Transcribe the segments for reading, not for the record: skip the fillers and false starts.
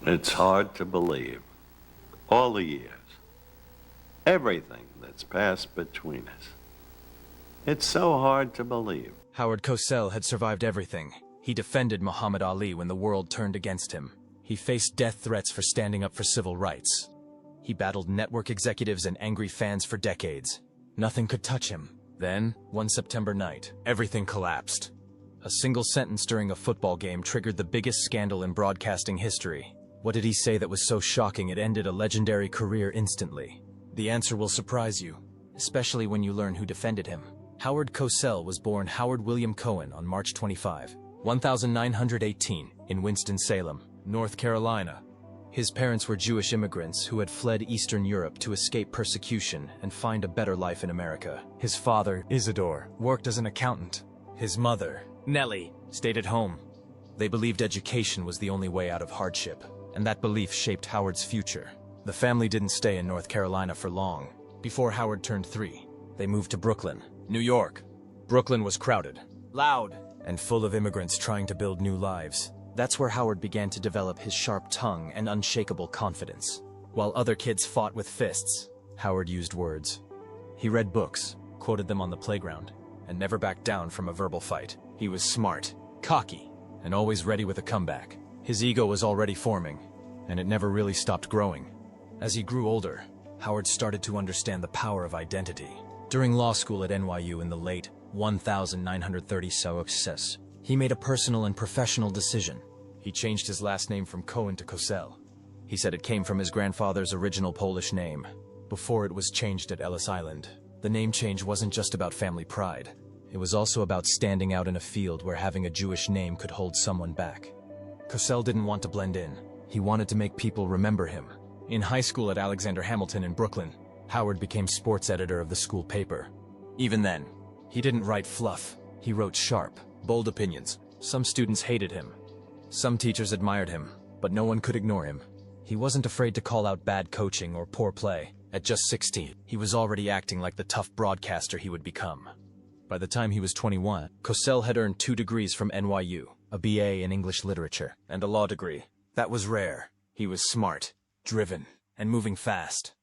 It's hard to believe. All the years. Everything that's passed between us. It's so hard to believe. Howard Cosell had survived everything. He defended Muhammad Ali when the world turned against him. He faced death threats for standing up for civil rights. He battled network executives and angry fans for decades. Nothing could touch him. Then, one September night, everything collapsed. A single sentence during a football game triggered the biggest scandal in broadcasting history. What did he say that was so shocking it ended a legendary career instantly? The answer will surprise you, especially when you learn who defended him. Howard Cosell was born Howard William Cohen on March 25, 1918, in Winston-Salem, North Carolina. His parents were Jewish immigrants who had fled Eastern Europe to escape persecution and find a better life in America. His father, Isidore, worked as an accountant. His mother, Nellie, stayed at home. They believed education was the only way out of hardship, and that belief shaped Howard's future. The family didn't stay in North Carolina for long. Before Howard turned 3, they moved to Brooklyn, New York. Brooklyn was crowded, loud, and full of immigrants trying to build new lives. That's where Howard began to develop his sharp tongue and unshakable confidence. While other kids fought with fists, Howard used words. He read books, quoted them on the playground, and never backed down from a verbal fight. He was smart, cocky, and always ready with a comeback. His ego was already forming, and it never really stopped growing. As he grew older, Howard started to understand the power of identity. During law school at NYU in the late 1936, he made a personal and professional decision. He changed his last name from Cohen to Cosell. He said it came from his grandfather's original Polish name, before it was changed at Ellis Island. The name change wasn't just about family pride. It was also about standing out in a field where having a Jewish name could hold someone back. Cosell didn't want to blend in. He wanted to make people remember him. In high school at Alexander Hamilton in Brooklyn, Howard became sports editor of the school paper. Even then, he didn't write fluff. He wrote sharp, bold opinions. Some students hated him. Some teachers admired him, but no one could ignore him. He wasn't afraid to call out bad coaching or poor play. At just 16, he was already acting like the tough broadcaster he would become. By the time he was 21, Cosell had earned 2 degrees from NYU, a BA in English literature, and a law degree. That was rare. He was smart, driven, and moving fast.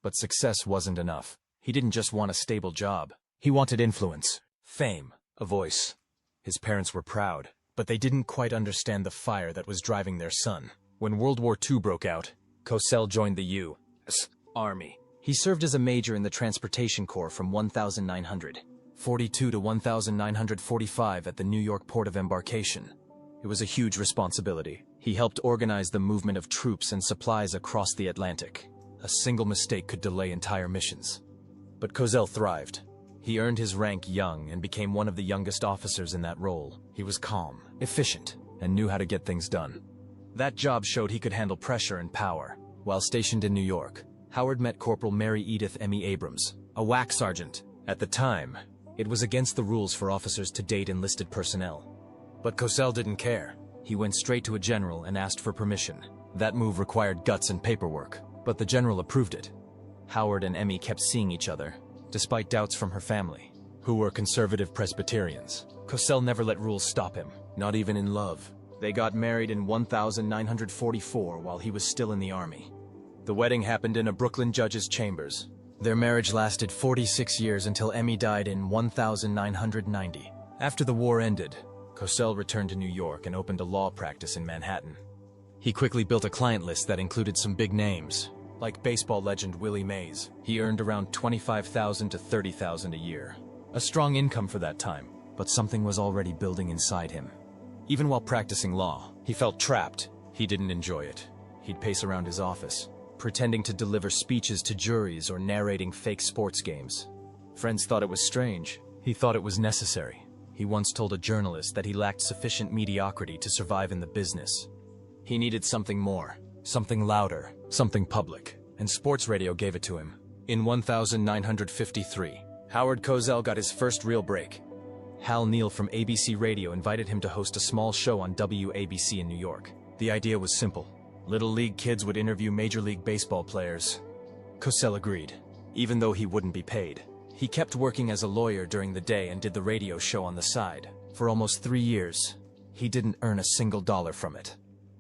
But success wasn't enough. He didn't just want a stable job. He wanted influence, fame, a voice. His parents were proud, but they didn't quite understand the fire that was driving their son. When World War II broke out, Cosell joined the U.S. Army. He served as a major in the Transportation Corps from 1942 to 1945 at the New York Port of Embarkation. It was a huge responsibility. He helped organize the movement of troops and supplies across the Atlantic. A single mistake could delay entire missions. But Cosell thrived. He earned his rank young and became one of the youngest officers in that role. He was calm, efficient, and knew how to get things done. That job showed he could handle pressure and power. While stationed in New York, Howard met Corporal Mary Edith Emmy Abrams, a WAC sergeant. At the time, it was against the rules for officers to date enlisted personnel. But Cosell didn't care. He went straight to a general and asked for permission. That move required guts and paperwork, but the general approved it. Howard and Emmy kept seeing each other, despite doubts from her family, who were conservative Presbyterians. Cosell never let rules stop him, not even in love. They got married in 1944 while he was still in the Army. The wedding happened in a Brooklyn judge's chambers. Their marriage lasted 46 years until Emmy died in 1990. After the war ended, Cosell returned to New York and opened a law practice in Manhattan. He quickly built a client list that included some big names, like baseball legend Willie Mays. He earned around $25,000 to $30,000 a year. A strong income for that time, but something was already building inside him. Even while practicing law, he felt trapped. He didn't enjoy it. He'd pace around his office, pretending to deliver speeches to juries or narrating fake sports games. Friends thought it was strange. He thought it was necessary. He once told a journalist that he lacked sufficient mediocrity to survive in the business. He needed something more, something louder, something public, and sports radio gave it to him. In 1953, Howard Cosell got his first real break. Hal Neal from ABC Radio invited him to host a small show on WABC in New York. The idea was simple. Little league kids would interview Major League Baseball players. Cosell agreed, even though he wouldn't be paid. He kept working as a lawyer during the day and did the radio show on the side. For almost 3 years, he didn't earn a single dollar from it.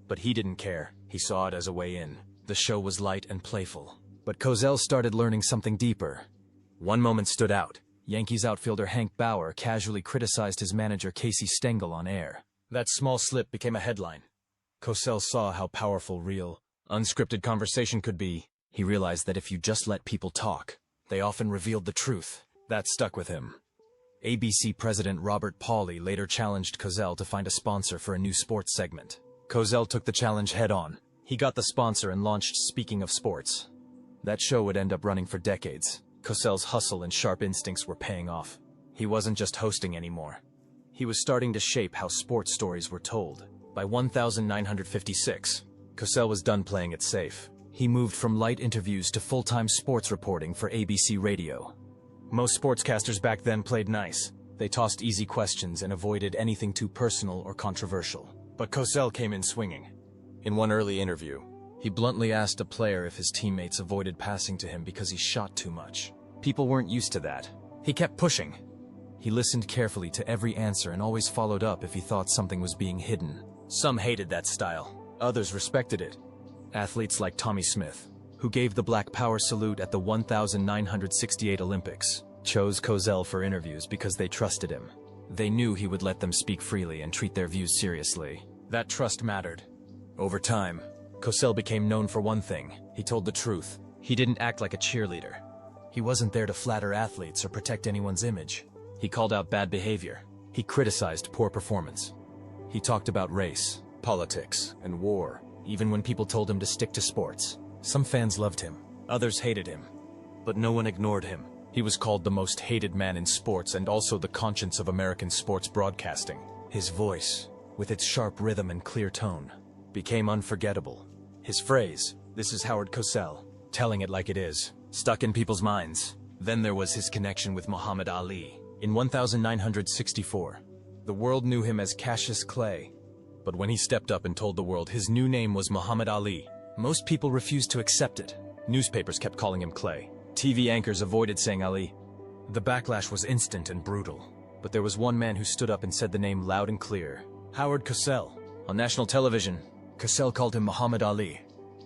But he didn't care. He saw it as a way in. The show was light and playful. But Cosell started learning something deeper. One moment stood out. Yankees outfielder Hank Bauer casually criticized his manager Casey Stengel on air. That small slip became a headline. Cosell saw how powerful real, unscripted conversation could be. He realized that if you just let people talk, they often revealed the truth. That stuck with him. ABC President Robert Pauley later challenged Cosell to find a sponsor for a new sports segment. Cosell took the challenge head-on. He got the sponsor and launched Speaking of Sports. That show would end up running for decades. Cosell's hustle and sharp instincts were paying off. He wasn't just hosting anymore. He was starting to shape how sports stories were told. By 1956, Cosell was done playing it safe. He moved from light interviews to full-time sports reporting for ABC Radio. Most sportscasters back then played nice. They tossed easy questions and avoided anything too personal or controversial. But Cosell came in swinging. In one early interview, he bluntly asked a player if his teammates avoided passing to him because he shot too much. People weren't used to that. He kept pushing. He listened carefully to every answer and always followed up if he thought something was being hidden. Some hated that style. Others respected it. Athletes like Tommy Smith, who gave the Black Power salute at the 1968 Olympics, chose Cosell for interviews because they trusted him. They knew he would let them speak freely and treat their views seriously. That trust mattered. Over time, Cosell became known for one thing. He told the truth. He didn't act like a cheerleader. He wasn't there to flatter athletes or protect anyone's image. He called out bad behavior. He criticized poor performance. He talked about race, politics, and war, even when people told him to stick to sports. Some fans loved him. Others hated him. But no one ignored him. He was called the most hated man in sports and also the conscience of American sports broadcasting. His voice, with its sharp rhythm and clear tone, became unforgettable. His phrase, "This is Howard Cosell," telling it like it is, stuck in people's minds. Then there was his connection with Muhammad Ali. In 1964, the world knew him as Cassius Clay. But when he stepped up and told the world his new name was Muhammad Ali, most people refused to accept it. Newspapers kept calling him Clay. TV anchors avoided saying Ali. The backlash was instant and brutal. But there was one man who stood up and said the name loud and clear. Howard Cosell. On national television, Cosell called him Muhammad Ali.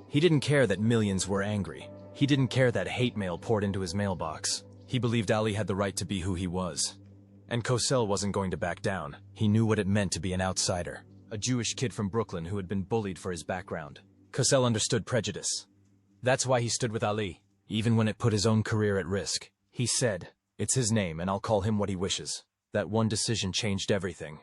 He didn't care that millions were angry. He didn't care that hate mail poured into his mailbox. He believed Ali had the right to be who he was. And Cosell wasn't going to back down. He knew what it meant to be an outsider. A Jewish kid from Brooklyn who had been bullied for his background. Cosell understood prejudice. That's why he stood with Ali, even when it put his own career at risk. He said, "It's his name and I'll call him what he wishes." That one decision changed everything.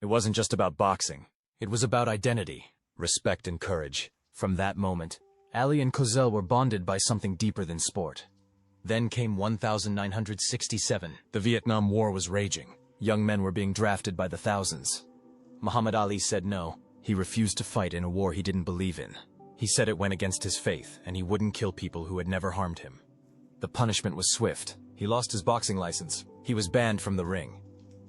It wasn't just about boxing. It was about identity, respect and courage. From that moment, Ali and Cosell were bonded by something deeper than sport. Then came 1967. The Vietnam War was raging. Young men were being drafted by the thousands. Muhammad Ali said no. He refused to fight in a war he didn't believe in. He said it went against his faith, and he wouldn't kill people who had never harmed him. The punishment was swift. He lost his boxing license. He was banned from the ring.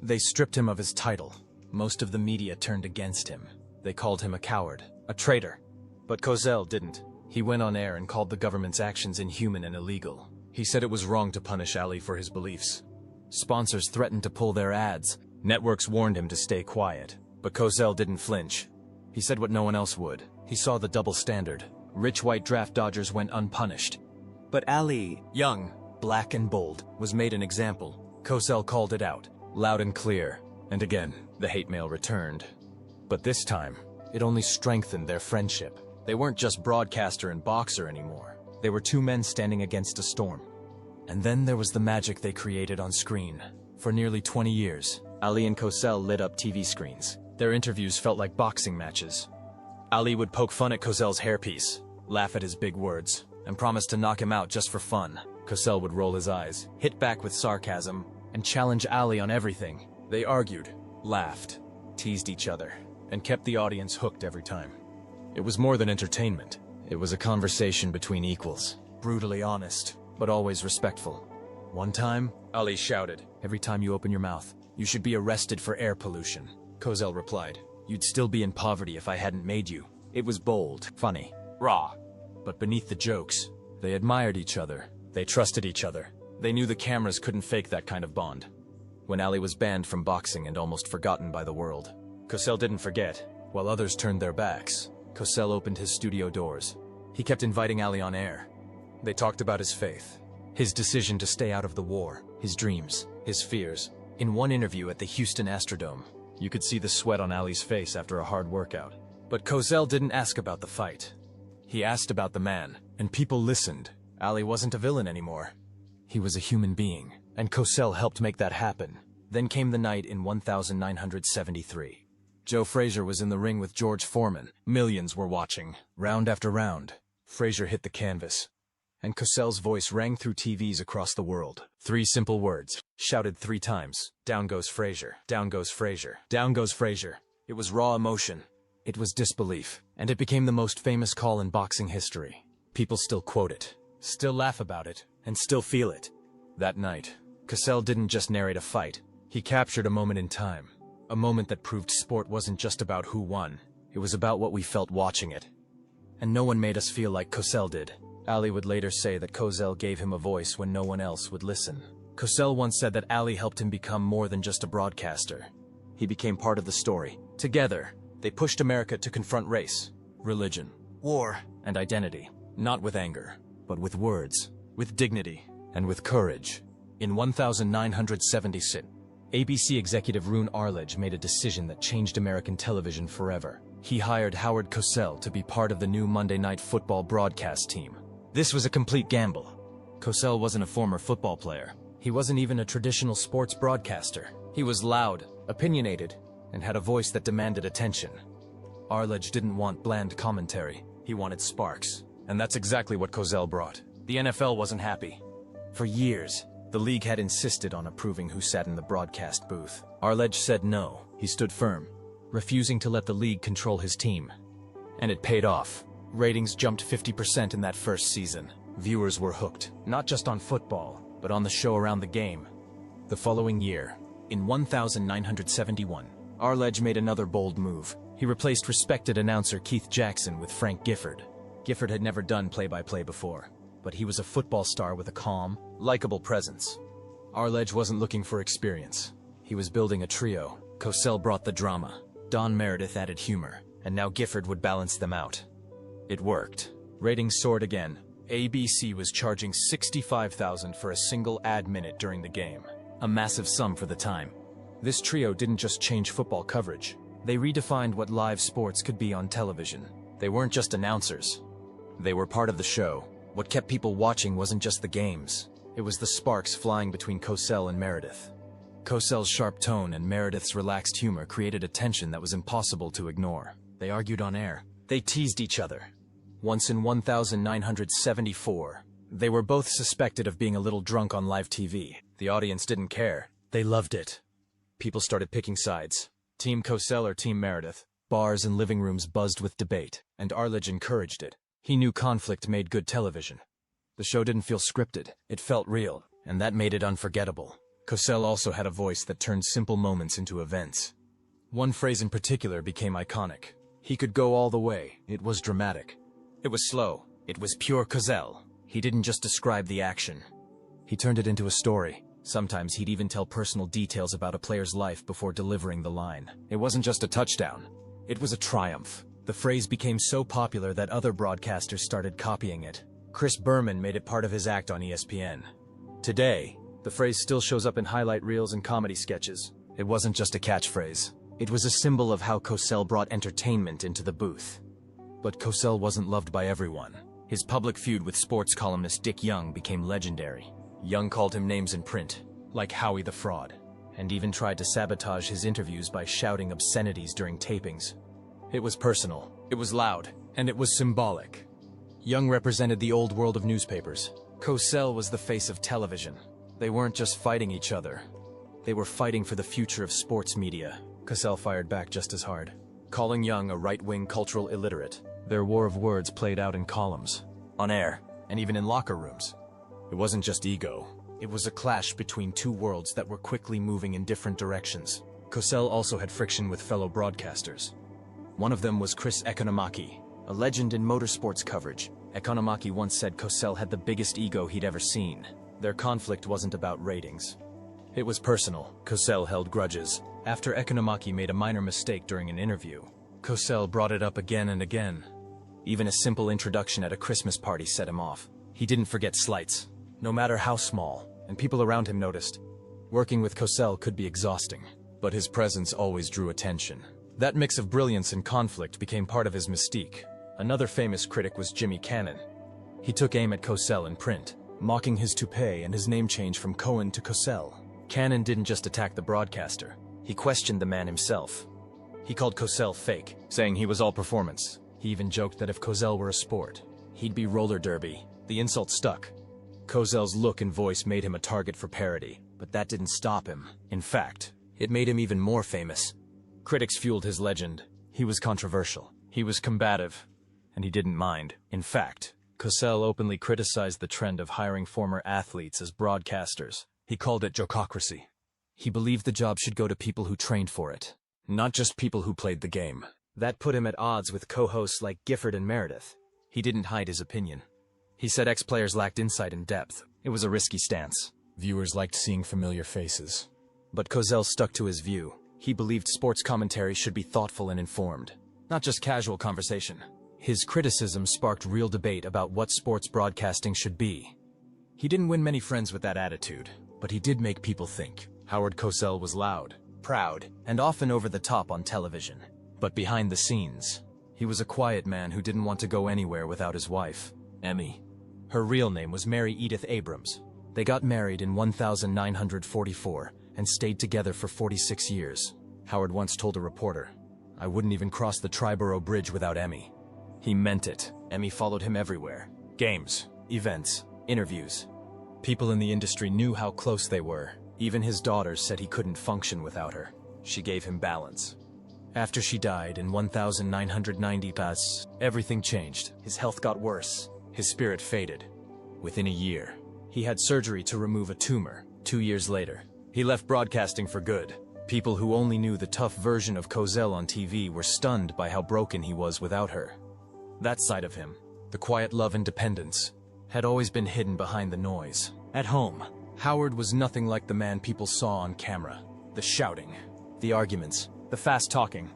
They stripped him of his title. Most of the media turned against him. They called him a coward, a traitor. But Cosell didn't. He went on air and called the government's actions inhuman and illegal. He said it was wrong to punish Ali for his beliefs. Sponsors threatened to pull their ads. Networks warned him to stay quiet. But Cosell didn't flinch. He said what no one else would. He saw the double standard. Rich white draft dodgers went unpunished. But Ali, young, black and bold, was made an example. Cosell called it out, loud and clear. And again, the hate mail returned. But this time, it only strengthened their friendship. They weren't just broadcaster and boxer anymore. They were two men standing against a storm. And then there was the magic they created on screen. For nearly 20 years, Ali and Cosell lit up TV screens. Their interviews felt like boxing matches. Ali would poke fun at Cosell's hairpiece, laugh at his big words, and promise to knock him out just for fun. Cosell would roll his eyes, hit back with sarcasm, and challenge Ali on everything. They argued, laughed, teased each other, and kept the audience hooked every time. It was more than entertainment. It was a conversation between equals, brutally honest, but always respectful. One time, Ali shouted, "Every time you open your mouth, you should be arrested for air pollution." Cosell replied, "You'd still be in poverty if I hadn't made you." It was bold, funny, raw. But beneath the jokes, they admired each other. They trusted each other. They knew the cameras couldn't fake that kind of bond. When Ali was banned from boxing and almost forgotten by the world, Cosell didn't forget. While others turned their backs, Cosell opened his studio doors. He kept inviting Ali on air. They talked about his faith, his decision to stay out of the war, his dreams, his fears. In one interview at the Houston Astrodome, you could see the sweat on Ali's face after a hard workout. But Cosell didn't ask about the fight. He asked about the man, and people listened. Ali wasn't a villain anymore. He was a human being, and Cosell helped make that happen. Then came the night in 1973. Joe Frazier was in the ring with George Foreman. Millions were watching. Round after round, Frazier hit the canvas, and Cosell's voice rang through TVs across the world. 3 simple words, shouted 3 times. Down goes Frazier. Down goes Frazier. Down goes Frazier. It was raw emotion. It was disbelief, and it became the most famous call in boxing history. People still quote it, still laugh about it, and still feel it. That night, Cosell didn't just narrate a fight. He captured a moment in time. A moment that proved sport wasn't just about who won. It was about what we felt watching it. And no one made us feel like Cosell did. Ali would later say that Cosell gave him a voice when no one else would listen. Cosell once said that Ali helped him become more than just a broadcaster. He became part of the story. Together, they pushed America to confront race, religion, war, and identity. Not with anger, but with words, with dignity, and with courage. In 1976, ABC executive Roone Arledge made a decision that changed American television forever. He hired Howard Cosell to be part of the new Monday Night Football broadcast team. This was a complete gamble. Cosell wasn't a former football player. He wasn't even a traditional sports broadcaster. He was loud, opinionated, and had a voice that demanded attention. Arledge didn't want bland commentary. He wanted sparks. And that's exactly what Cosell brought. The NFL wasn't happy. For years, the league had insisted on approving who sat in the broadcast booth. Arledge said no. He stood firm, refusing to let the league control his team. And it paid off. Ratings jumped 50% in that first season. Viewers were hooked, not just on football, but on the show around the game. The following year, in 1971, Arledge made another bold move. He replaced respected announcer Keith Jackson with Frank Gifford. Gifford had never done play-by-play before, but he was a football star with a calm, likable presence. Arledge wasn't looking for experience. He was building a trio. Cosell brought the drama. Don Meredith added humor, and now Gifford would balance them out. It worked. Ratings soared again. ABC was charging $65,000 for a single ad minute during the game. A massive sum for the time. This trio didn't just change football coverage. They redefined what live sports could be on television. They weren't just announcers. They were part of the show. What kept people watching wasn't just the games. It was the sparks flying between Cosell and Meredith. Cosell's sharp tone and Meredith's relaxed humor created a tension that was impossible to ignore. They argued on air. They teased each other. Once in 1974, they were both suspected of being a little drunk on live TV. The audience didn't care. They loved it. People started picking sides. Team Cosell or Team Meredith. Bars and living rooms buzzed with debate, and Arledge encouraged it. He knew conflict made good television. The show didn't feel scripted. It felt real, and that made it unforgettable. Cosell also had a voice that turned simple moments into events. One phrase in particular became iconic. He could go all the way. It was dramatic. It was slow. It was pure Cosell. He didn't just describe the action. He turned it into a story. Sometimes he'd even tell personal details about a player's life before delivering the line. It wasn't just a touchdown. It was a triumph. The phrase became so popular that other broadcasters started copying it. Chris Berman made it part of his act on ESPN. Today, the phrase still shows up in highlight reels and comedy sketches. It wasn't just a catchphrase. It was a symbol of how Cosell brought entertainment into the booth. But Cosell wasn't loved by everyone. His public feud with sports columnist Dick Young became legendary. Young called him names in print, like Howie the Fraud, and even tried to sabotage his interviews by shouting obscenities during tapings. It was personal, it was loud, and it was symbolic. Young represented the old world of newspapers. Cosell was the face of television. They weren't just fighting each other. They were fighting for the future of sports media. Cosell fired back just as hard, calling Young a right-wing cultural illiterate. Their war of words played out in columns, on air, and even in locker rooms. It wasn't just ego. It was a clash between two worlds that were quickly moving in different directions. Cosell also had friction with fellow broadcasters. One of them was Chris Economaki, a legend in motorsports coverage. Economaki once said Cosell had the biggest ego he'd ever seen. Their conflict wasn't about ratings. It was personal. Cosell held grudges. After Economaki made a minor mistake during an interview, Cosell brought it up again and again. Even a simple introduction at a Christmas party set him off. He didn't forget slights, no matter how small, and people around him noticed. Working with Cosell could be exhausting, but his presence always drew attention. That mix of brilliance and conflict became part of his mystique. Another famous critic was Jimmy Cannon. He took aim at Cosell in print, mocking his toupee and his name change from Cohen to Cosell. Cannon didn't just attack the broadcaster, he questioned the man himself. He called Cosell fake, saying he was all performance. He even joked that if Cosell were a sport, he'd be roller derby. The insult stuck. Cosell's look and voice made him a target for parody, but that didn't stop him. In fact, it made him even more famous. Critics fueled his legend. He was controversial, he was combative, and he didn't mind. In fact, Cosell openly criticized the trend of hiring former athletes as broadcasters. He called it jokocracy. He believed the job should go to people who trained for it, not just people who played the game. That put him at odds with co-hosts like Gifford and Meredith. He didn't hide his opinion. He said ex-players lacked insight and depth. It was a risky stance. Viewers liked seeing familiar faces. But Cosell stuck to his view. He believed sports commentary should be thoughtful and informed, not just casual conversation. His criticism sparked real debate about what sports broadcasting should be. He didn't win many friends with that attitude, but he did make people think. Howard Cosell was loud, proud, and often over the top on television. But behind the scenes, he was a quiet man who didn't want to go anywhere without his wife, Emmy. Her real name was Mary Edith Abrams. They got married in 1944 and stayed together for 46 years. Howard once told a reporter, "I wouldn't even cross the Triborough Bridge without Emmy." He meant it. Emmy followed him everywhere. Games, events, interviews. People in the industry knew how close they were. Even his daughters said he couldn't function without her. She gave him balance. After she died in 1990, everything changed. His health got worse. His spirit faded. Within a year, he had surgery to remove a tumor. 2 years later, he left broadcasting for good. People who only knew the tough version of Cosell on TV were stunned by how broken he was without her. That side of him, the quiet love and dependence, had always been hidden behind the noise. At home, Howard was nothing like the man people saw on camera. The shouting, the arguments, the fast talking,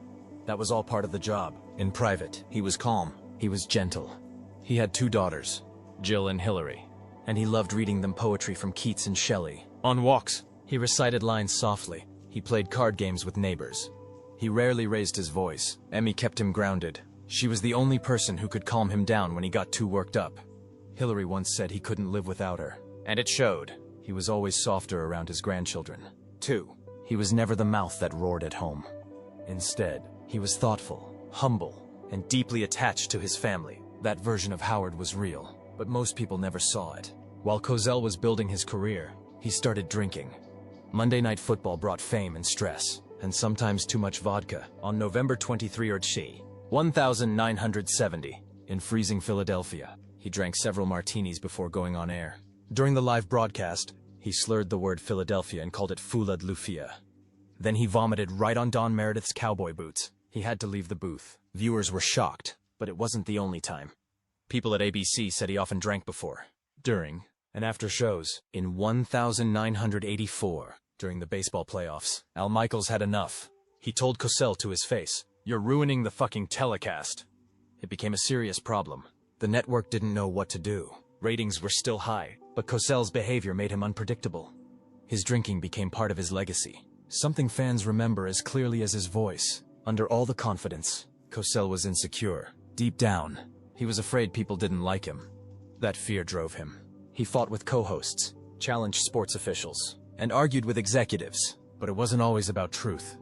that was all part of the job. In private, he was calm, he was gentle. He had 2 daughters, Jill and Hillary, and he loved reading them poetry from Keats and Shelley. On walks, he recited lines softly. He played card games with neighbors. He rarely raised his voice. Emmy kept him grounded. She was the only person who could calm him down when he got too worked up. Hillary once said he couldn't live without her, and it showed. He was always softer around his grandchildren. 2, he was never the mouth that roared at home. Instead, he was thoughtful, humble, and deeply attached to his family. That version of Howard was real, but most people never saw it. While Cosell was building his career, he started drinking. Monday Night Football brought fame and stress, and sometimes too much vodka. On November 23, 1970, in freezing Philadelphia, he drank several martinis before going on air. During the live broadcast, he slurred the word Philadelphia and called it Philadelphia. Then he vomited right on Don Meredith's cowboy boots. He had to leave the booth. Viewers were shocked, but it wasn't the only time. People at ABC said he often drank before, during, and after shows. In 1984, during the baseball playoffs, Al Michaels had enough. He told Cosell to his face, "You're ruining the fucking telecast." It became a serious problem. The network didn't know what to do. Ratings were still high, but Cosell's behavior made him unpredictable. His drinking became part of his legacy, something fans remember as clearly as his voice. Under all the confidence, Cosell was insecure. Deep down, he was afraid people didn't like him. That fear drove him. He fought with co-hosts, challenged sports officials, and argued with executives, but it wasn't always about truth.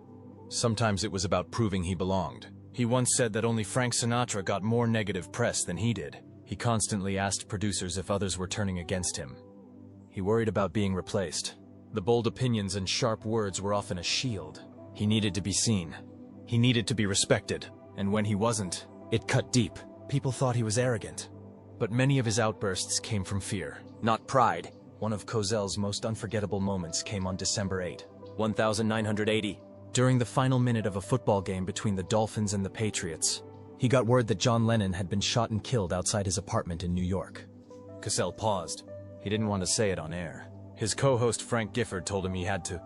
Sometimes it was about proving he belonged. He once said that only Frank Sinatra got more negative press than he did. He constantly asked producers if others were turning against him. He worried about being replaced. The bold opinions and sharp words were often a shield. He needed to be seen. He needed to be respected. And when he wasn't, it cut deep. People thought he was arrogant. But many of his outbursts came from fear, not pride. One of Cosell's most unforgettable moments came on December 8, 1980. During the final minute of a football game between the Dolphins and the Patriots, he got word that John Lennon had been shot and killed outside his apartment in New York. Cosell paused. He didn't want to say it on air. His co-host Frank Gifford told him he had to.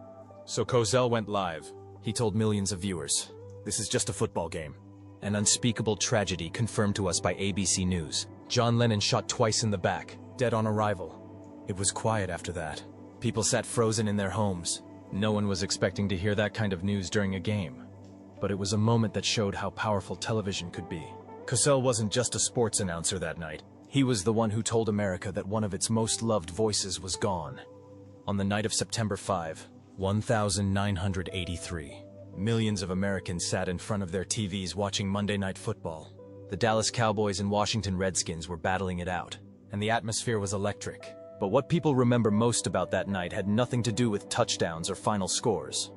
So Cosell went live. He told millions of viewers, "This is just a football game." An unspeakable tragedy confirmed to us by ABC News. John Lennon shot twice in the back, dead on arrival. It was quiet after that. People sat frozen in their homes. No one was expecting to hear that kind of news during a game. But it was a moment that showed how powerful television could be. Cosell wasn't just a sports announcer that night. He was the one who told America that one of its most loved voices was gone. On the night of September 5, 1983, millions of Americans sat in front of their TVs watching Monday Night Football. The Dallas Cowboys and Washington Redskins were battling it out, and the atmosphere was electric. But what people remember most about that night had nothing to do with touchdowns or final scores.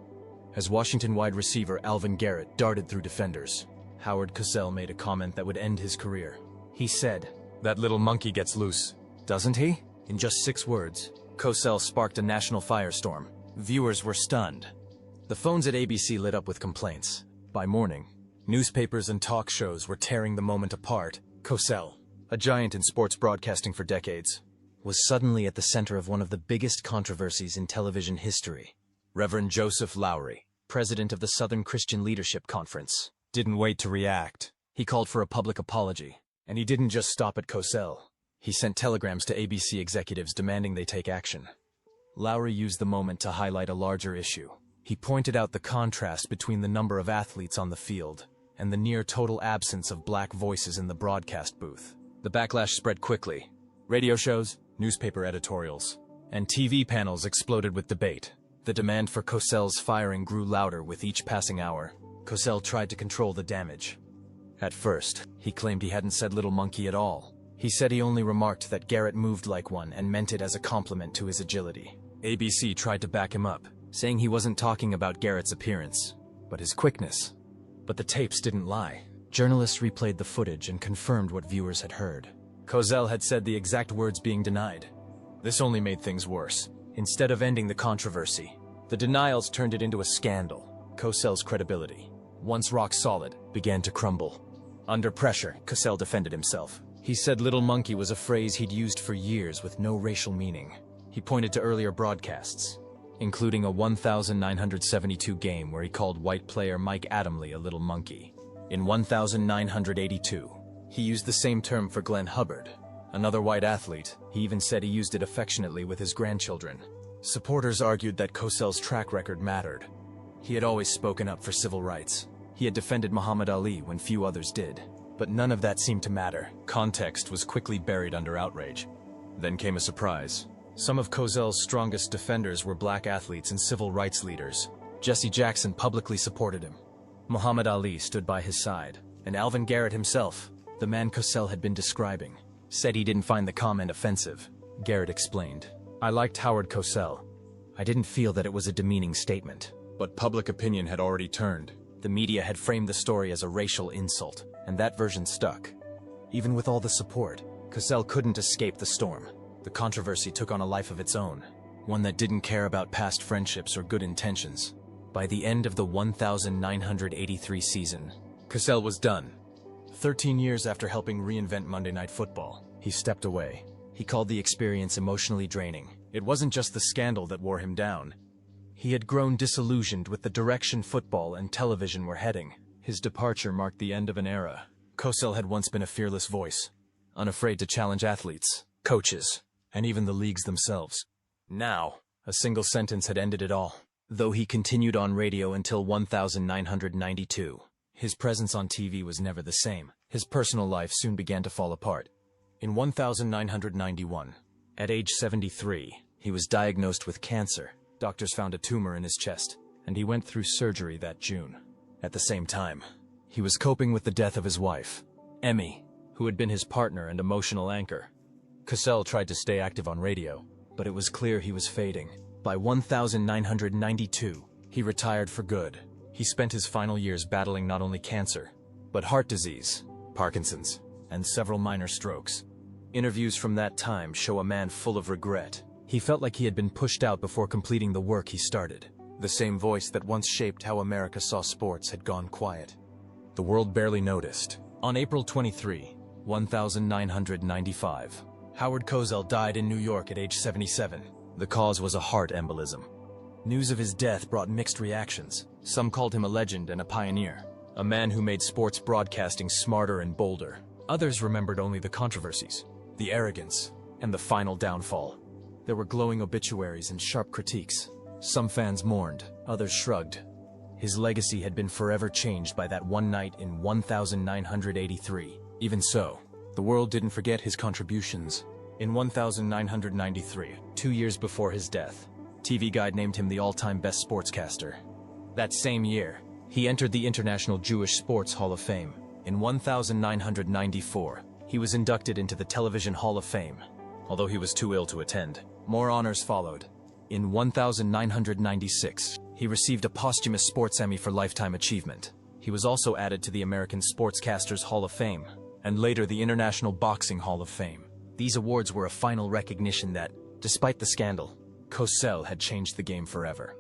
As Washington wide receiver Alvin Garrett darted through defenders, Howard Cosell made a comment that would end his career. He said, "That little monkey gets loose, doesn't he?" In just 6 words, Cosell sparked a national firestorm. Viewers were stunned. The phones at ABC lit up with complaints. By morning, newspapers and talk shows were tearing the moment apart. Cosell, a giant in sports broadcasting for decades, was suddenly at the center of one of the biggest controversies in television history. Reverend Joseph Lowry, president of the Southern Christian Leadership Conference, didn't wait to react. He called for a public apology. And he didn't just stop at Cosell. He sent telegrams to ABC executives demanding they take action. Lowry used the moment to highlight a larger issue. He pointed out the contrast between the number of athletes on the field and the near-total absence of black voices in the broadcast booth. The backlash spread quickly. Radio shows, newspaper editorials, and TV panels exploded with debate. The demand for Cosell's firing grew louder with each passing hour. Cosell tried to control the damage. At first, he claimed he hadn't said little monkey at all. He said he only remarked that Garrett moved like one and meant it as a compliment to his agility. ABC tried to back him up, saying he wasn't talking about Garrett's appearance, but his quickness. But the tapes didn't lie. Journalists replayed the footage and confirmed what viewers had heard. Cosell had said the exact words being denied. This only made things worse. Instead of ending the controversy, the denials turned it into a scandal. Cosell's credibility, once rock solid, began to crumble. Under pressure, Cosell defended himself. He said little monkey was a phrase he'd used for years with no racial meaning. He pointed to earlier broadcasts, including a 1972 game where he called white player Mike Adamle a little monkey. In 1982, he used the same term for Glenn Hubbard, another white athlete. He even said he used it affectionately with his grandchildren. Supporters argued that Cosell's track record mattered. He had always spoken up for civil rights. He had defended Muhammad Ali when few others did. But none of that seemed to matter. Context was quickly buried under outrage. Then came a surprise. Some of Cosell's strongest defenders were black athletes and civil rights leaders. Jesse Jackson publicly supported him. Muhammad Ali stood by his side. And Alvin Garrett himself, the man Cosell had been describing, said he didn't find the comment offensive. Garrett explained, "I liked Howard Cosell. I didn't feel that it was a demeaning statement." But public opinion had already turned. The media had framed the story as a racial insult, and that version stuck. Even with all the support, Cosell couldn't escape the storm. The controversy took on a life of its own, one that didn't care about past friendships or good intentions. By the end of the 1983 season, Cosell was done. 13 years after helping reinvent Monday Night Football, he stepped away. He called the experience emotionally draining. It wasn't just the scandal that wore him down. He had grown disillusioned with the direction football and television were heading. His departure marked the end of an era. Cosell had once been a fearless voice, unafraid to challenge athletes, coaches, and even the leagues themselves. Now, a single sentence had ended it all. Though he continued on radio until 1992, his presence on TV was never the same. His personal life soon began to fall apart. In 1991, at age 73, he was diagnosed with cancer. Doctors found a tumor in his chest, and he went through surgery that June. At the same time, he was coping with the death of his wife, Emmy, who had been his partner and emotional anchor. Cosell tried to stay active on radio, but it was clear he was fading. By 1992, he retired for good. He spent his final years battling not only cancer, but heart disease, Parkinson's, and several minor strokes. Interviews from that time show a man full of regret. He felt like he had been pushed out before completing the work he started. The same voice that once shaped how America saw sports had gone quiet. The world barely noticed. On April 23, 1995, Howard Cosell died in New York at age 77. The cause was a heart embolism. News of his death brought mixed reactions. Some called him a legend and a pioneer. a man who made sports broadcasting smarter and bolder. Others remembered only the controversies, the arrogance, and the final downfall. There were glowing obituaries and sharp critiques. Some fans mourned, others shrugged. His legacy had been forever changed by that one night in 1983. Even so, the world didn't forget his contributions. In 1993, 2 years before his death, TV Guide named him the all-time best sportscaster. That same year, he entered the International Jewish Sports Hall of Fame. In 1994, he was inducted into the Television Hall of Fame, although he was too ill to attend. More honors followed. In 1996, he received a posthumous Sports Emmy for Lifetime Achievement. He was also added to the American Sportscasters Hall of Fame, and later the International Boxing Hall of Fame. These awards were a final recognition that, despite the scandal, Cosell had changed the game forever.